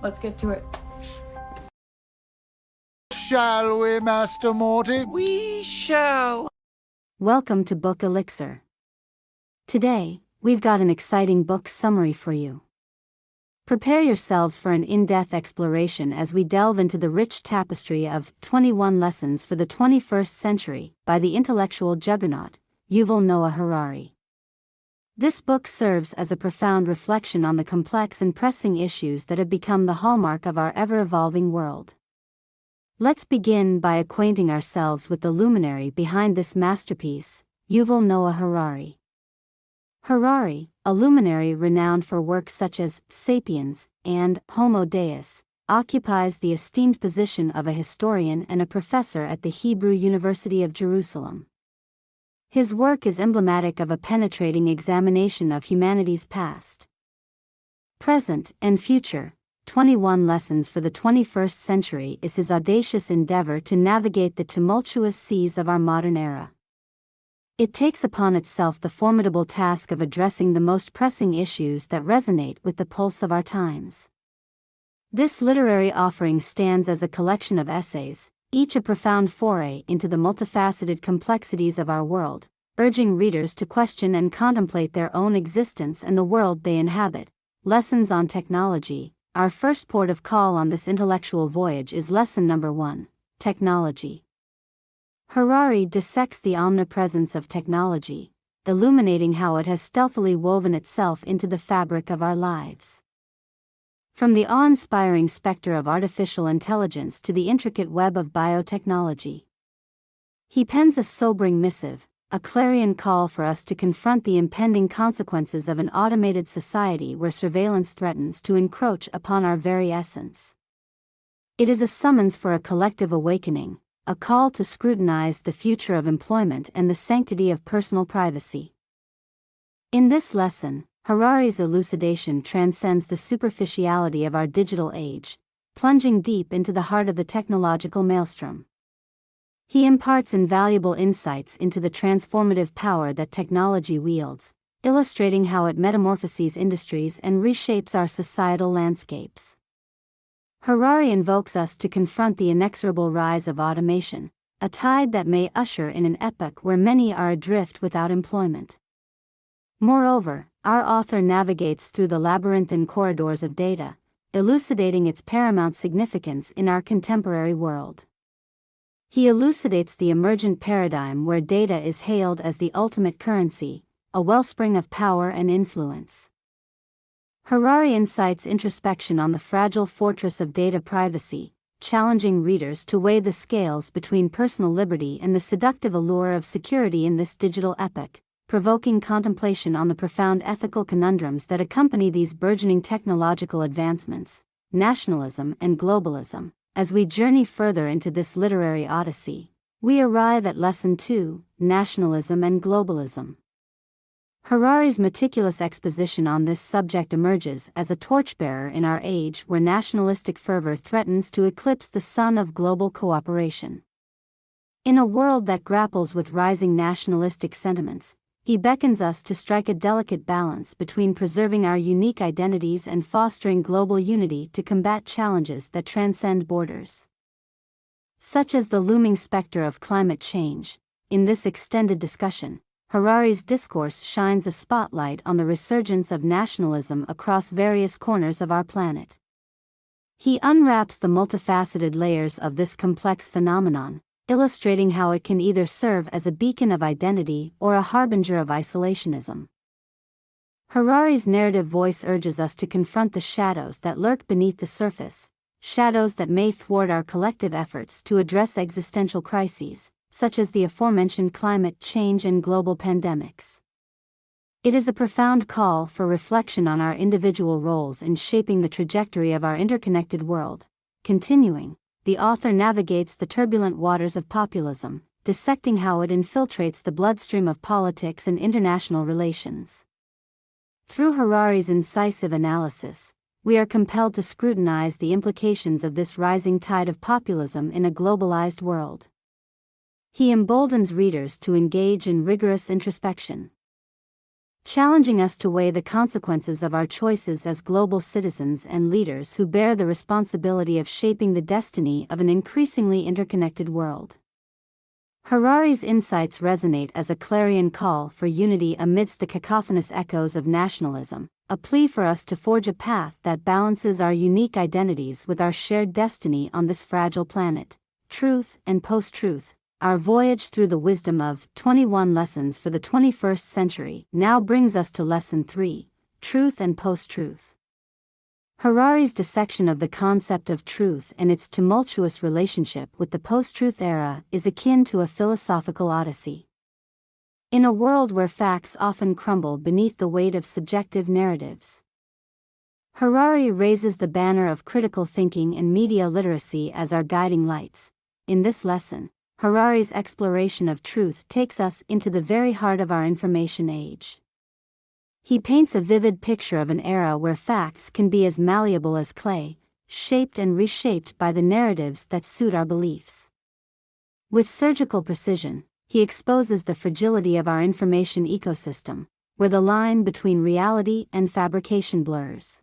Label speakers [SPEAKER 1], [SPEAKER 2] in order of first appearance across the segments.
[SPEAKER 1] let's get to it.
[SPEAKER 2] Shall we, Master Morty?
[SPEAKER 3] We shall.
[SPEAKER 4] Welcome to Book Elixir. Today, we've got an exciting book summary for you. Prepare yourselves for an in-depth exploration as we delve into the rich tapestry of 21 Lessons for the 21st Century by the intellectual juggernaut, Yuval Noah Harari. This book serves as a profound reflection on the complex and pressing issues that have become the hallmark of our ever-evolving world. Let's begin by acquainting ourselves with the luminary behind this masterpiece, Yuval Noah Harari. Harari, a luminary renowned for works such as Sapiens and Homo Deus, occupies the esteemed position of a historian and a professor at the Hebrew University of Jerusalem. His work is emblematic of a penetrating examination of humanity's past, present, and future. 21 Lessons for the 21st Century is his audacious endeavor to navigate the tumultuous seas of our modern era. It takes upon itself the formidable task of addressing the most pressing issues that resonate with the pulse of our times. This literary offering stands as a collection of essays, each a profound foray into the multifaceted complexities of our world, urging readers to question and contemplate their own existence and the world they inhabit. Lessons on Technology. Our first port of call on this intellectual voyage is lesson number 1, Technology. Harari dissects the omnipresence of technology, illuminating how it has stealthily woven itself into the fabric of our lives. From the awe-inspiring specter of artificial intelligence to the intricate web of biotechnology, he pens a sobering missive, a clarion call for us to confront the impending consequences of an automated society where surveillance threatens to encroach upon our very essence. It is a summons for a collective awakening, a call to scrutinize the future of employment and the sanctity of personal privacy. In this lesson, Harari's elucidation transcends the superficiality of our digital age, plunging deep into the heart of the technological maelstrom. He imparts invaluable insights into the transformative power that technology wields, illustrating how it metamorphoses industries and reshapes our societal landscapes. Harari invokes us to confront the inexorable rise of automation, a tide that may usher in an epoch where many are adrift without employment. Moreover, our author navigates through the labyrinthine corridors of data, elucidating its paramount significance in our contemporary world. He elucidates the emergent paradigm where data is hailed as the ultimate currency, a wellspring of power and influence. Harari incites introspection on the fragile fortress of data privacy, challenging readers to weigh the scales between personal liberty and the seductive allure of security in this digital epoch, provoking contemplation on the profound ethical conundrums that accompany these burgeoning technological advancements, nationalism and globalism. As we journey further into this literary odyssey, we arrive at Lesson 2, Nationalism and Globalism. Harari's meticulous exposition on this subject emerges as a torchbearer in our age where nationalistic fervor threatens to eclipse the sun of global cooperation. In a world that grapples with rising nationalistic sentiments, he beckons us to strike a delicate balance between preserving our unique identities and fostering global unity to combat challenges that transcend borders, such as the looming specter of climate change. In this extended discussion, Harari's discourse shines a spotlight on the resurgence of nationalism across various corners of our planet. He unwraps the multifaceted layers of this complex phenomenon, illustrating how it can either serve as a beacon of identity or a harbinger of isolationism. Harari's narrative voice urges us to confront the shadows that lurk beneath the surface, shadows that may thwart our collective efforts to address existential crises, such as the aforementioned climate change and global pandemics. It is a profound call for reflection on our individual roles in shaping the trajectory of our interconnected world. Continuing, the author navigates the turbulent waters of populism, dissecting how it infiltrates the bloodstream of politics and international relations. Through Harari's incisive analysis, we are compelled to scrutinize the implications of this rising tide of populism in a globalized world. He emboldens readers to engage in rigorous introspection, challenging us to weigh the consequences of our choices as global citizens and leaders who bear the responsibility of shaping the destiny of an increasingly interconnected world. Harari's insights resonate as a clarion call for unity amidst the cacophonous echoes of nationalism, a plea for us to forge a path that balances our unique identities with our shared destiny on this fragile planet. Truth and Post-Truth. Our voyage through the wisdom of 21 Lessons for the 21st Century now brings us to Lesson 3, Truth and Post-Truth. Harari's dissection of the concept of truth and its tumultuous relationship with the post-truth era is akin to a philosophical odyssey. In a world where facts often crumble beneath the weight of subjective narratives, Harari raises the banner of critical thinking and media literacy as our guiding lights. In this lesson, Harari's exploration of truth takes us into the very heart of our information age. He paints a vivid picture of an era where facts can be as malleable as clay, shaped and reshaped by the narratives that suit our beliefs. With surgical precision, he exposes the fragility of our information ecosystem, where the line between reality and fabrication blurs.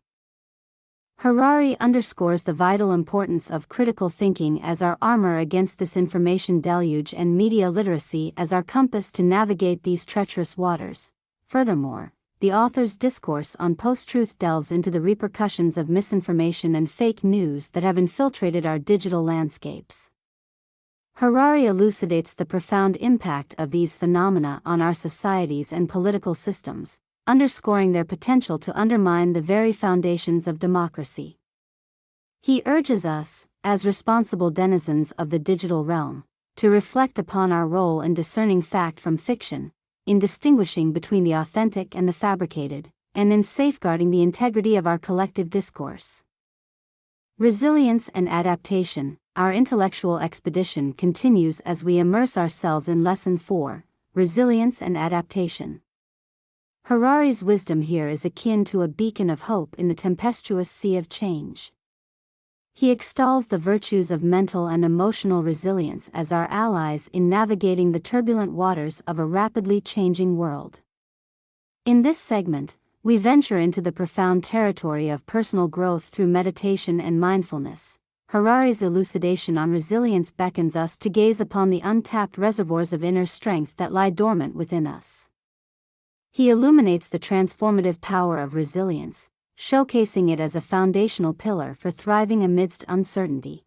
[SPEAKER 4] Harari underscores the vital importance of critical thinking as our armor against this information deluge and media literacy as our compass to navigate these treacherous waters. Furthermore, the author's discourse on post-truth delves into the repercussions of misinformation and fake news that have infiltrated our digital landscapes. Harari elucidates the profound impact of these phenomena on our societies and political systems, underscoring their potential to undermine the very foundations of democracy. He urges us, as responsible denizens of the digital realm, to reflect upon our role in discerning fact from fiction, in distinguishing between the authentic and the fabricated, and in safeguarding the integrity of our collective discourse. Resilience and adaptation. Our intellectual expedition continues as we immerse ourselves in Lesson 4, Resilience and Adaptation. Harari's wisdom here is akin to a beacon of hope in the tempestuous sea of change. He extols the virtues of mental and emotional resilience as our allies in navigating the turbulent waters of a rapidly changing world. In this segment, we venture into the profound territory of personal growth through meditation and mindfulness. Harari's elucidation on resilience beckons us to gaze upon the untapped reservoirs of inner strength that lie dormant within us. He illuminates the transformative power of resilience, showcasing it as a foundational pillar for thriving amidst uncertainty.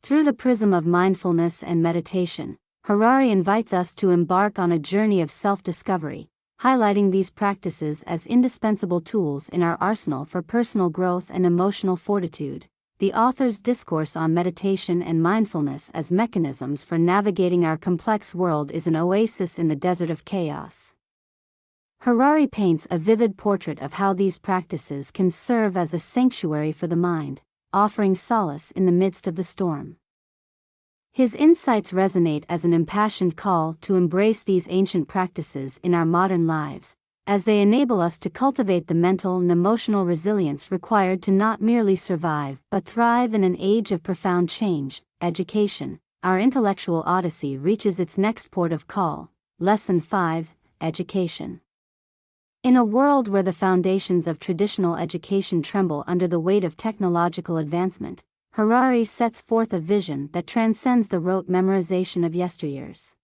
[SPEAKER 4] Through the prism of mindfulness and meditation, Harari invites us to embark on a journey of self-discovery, highlighting these practices as indispensable tools in our arsenal for personal growth and emotional fortitude. The author's discourse on meditation and mindfulness as mechanisms for navigating our complex world is an oasis in the desert of chaos. Harari paints a vivid portrait of how these practices can serve as a sanctuary for the mind, offering solace in the midst of the storm. His insights resonate as an impassioned call to embrace these ancient practices in our modern lives, as they enable us to cultivate the mental and emotional resilience required to not merely survive but thrive in an age of profound change. Education. Our intellectual odyssey reaches its next port of call, Lesson 5, Education. In a world where the foundations of traditional education tremble under the weight of technological advancement, Harari sets forth a vision that transcends the rote memorization of yesteryears.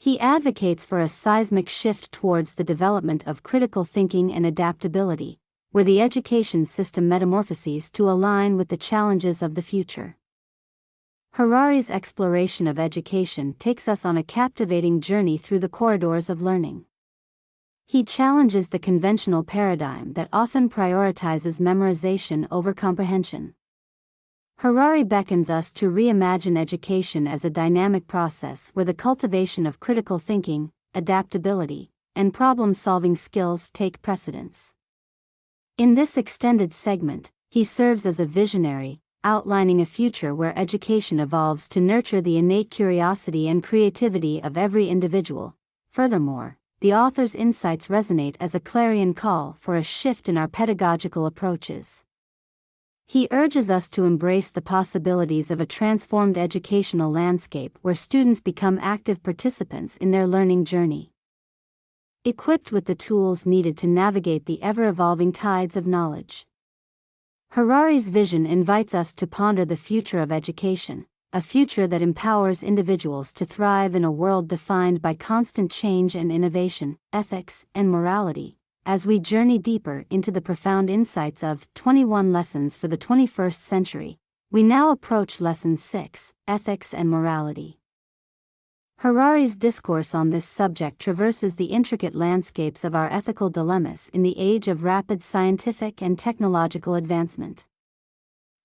[SPEAKER 4] He advocates for a seismic shift towards the development of critical thinking and adaptability, where the education system metamorphoses to align with the challenges of the future. Harari's exploration of education takes us on a captivating journey through the corridors of learning. He challenges the conventional paradigm that often prioritizes memorization over comprehension. Harari beckons us to reimagine education as a dynamic process where the cultivation of critical thinking, adaptability, and problem-solving skills take precedence. In this extended segment, he serves as a visionary, outlining a future where education evolves to nurture the innate curiosity and creativity of every individual. Furthermore, the author's insights resonate as a clarion call for a shift in our pedagogical approaches. He urges us to embrace the possibilities of a transformed educational landscape where students become active participants in their learning journey. equipped with the tools needed to navigate the ever-evolving tides of knowledge. Harari's vision invites us to ponder the future of education, a future that empowers individuals to thrive in a world defined by constant change and innovation, ethics, and morality. As we journey deeper into the profound insights of 21 Lessons for the 21st Century, we now approach Lesson 6, Ethics and Morality. Harari's discourse on this subject traverses the intricate landscapes of our ethical dilemmas in the age of rapid scientific and technological advancement.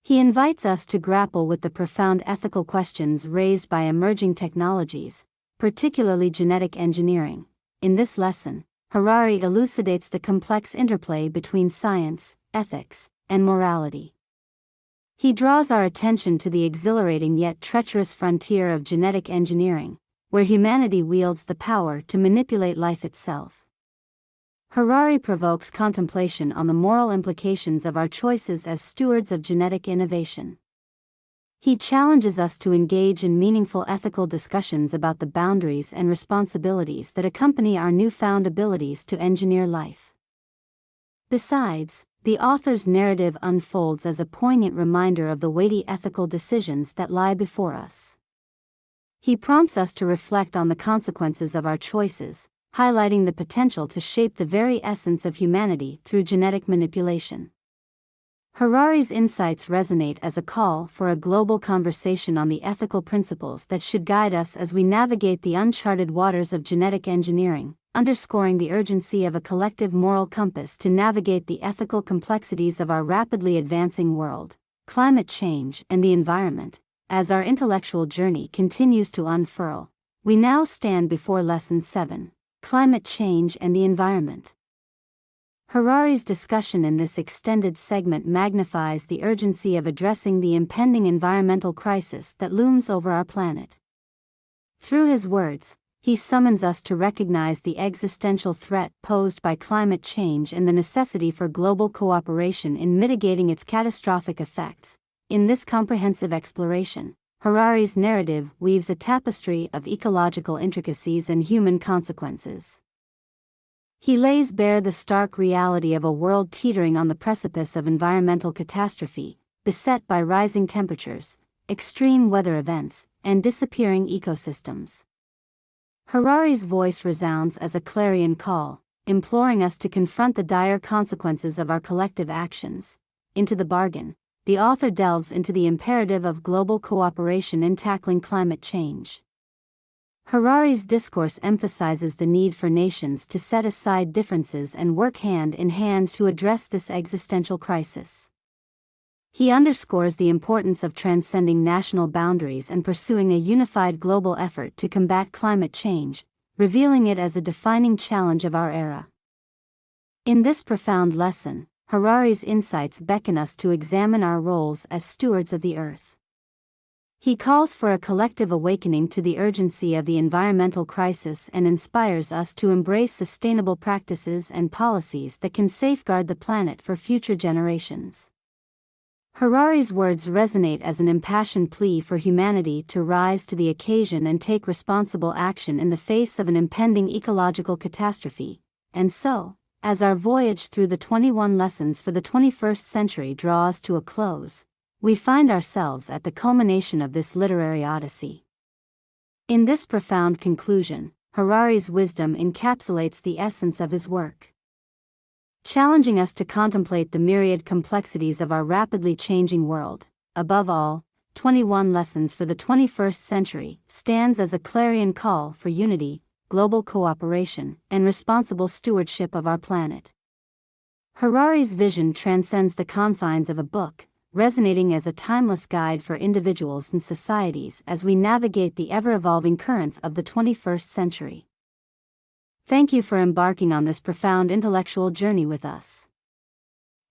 [SPEAKER 4] He invites us to grapple with the profound ethical questions raised by emerging technologies, particularly genetic engineering. In this lesson, Harari elucidates the complex interplay between science, ethics, and morality. He draws our attention to the exhilarating yet treacherous frontier of genetic engineering, where humanity wields the power to manipulate life itself. Harari provokes contemplation on the moral implications of our choices as stewards of genetic innovation. He challenges us to engage in meaningful ethical discussions about the boundaries and responsibilities that accompany our newfound abilities to engineer life. Besides, the author's narrative unfolds as a poignant reminder of the weighty ethical decisions that lie before us. He prompts us to reflect on the consequences of our choices, highlighting the potential to shape the very essence of humanity through genetic manipulation. Harari's insights resonate as a call for a global conversation on the ethical principles that should guide us as we navigate the uncharted waters of genetic engineering, underscoring the urgency of a collective moral compass to navigate the ethical complexities of our rapidly advancing world, climate change, and the environment. As our intellectual journey continues to unfurl, we now stand before Lesson 7. Climate change and the environment. Harari's discussion in this extended segment magnifies the urgency of addressing the impending environmental crisis that looms over our planet. Through his words, he summons us to recognize the existential threat posed by climate change and the necessity for global cooperation in mitigating its catastrophic effects. In this comprehensive exploration, Harari's narrative weaves a tapestry of ecological intricacies and human consequences. He lays bare the stark reality of a world teetering on the precipice of environmental catastrophe, beset by rising temperatures, extreme weather events, and disappearing ecosystems. Harari's voice resounds as a clarion call, imploring us to confront the dire consequences of our collective actions. Into the bargain, the author delves into the imperative of global cooperation in tackling climate change. Harari's discourse emphasizes the need for nations to set aside differences and work hand in hand to address this existential crisis. He underscores the importance of transcending national boundaries and pursuing a unified global effort to combat climate change, revealing it as a defining challenge of our era. In this profound lesson, Harari's insights beckon us to examine our roles as stewards of the earth. He calls for a collective awakening to the urgency of the environmental crisis and inspires us to embrace sustainable practices and policies that can safeguard the planet for future generations. Harari's words resonate as an impassioned plea for humanity to rise to the occasion and take responsible action in the face of an impending ecological catastrophe. And so, as our voyage through the 21 Lessons for the 21st Century draws to a close, we find ourselves at the culmination of this literary odyssey. In this profound conclusion, Harari's wisdom encapsulates the essence of his work. Challenging us to contemplate the myriad complexities of our rapidly changing world. Above all, 21 Lessons for the 21st Century stands as a clarion call for unity, global cooperation, and responsible stewardship of our planet. Harari's vision transcends the confines of a book, resonating as a timeless guide for individuals and societies as we navigate the ever-evolving currents of the 21st century. Thank you for embarking on this profound intellectual journey with us.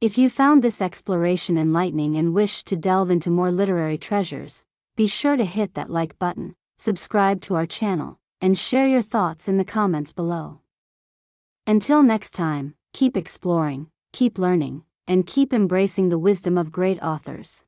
[SPEAKER 4] If you found this exploration enlightening and wish to delve into more literary treasures, be sure to hit that like button, subscribe to our channel, and share your thoughts in the comments below. Until next time, keep exploring, keep learning, and keep embracing the wisdom of great authors.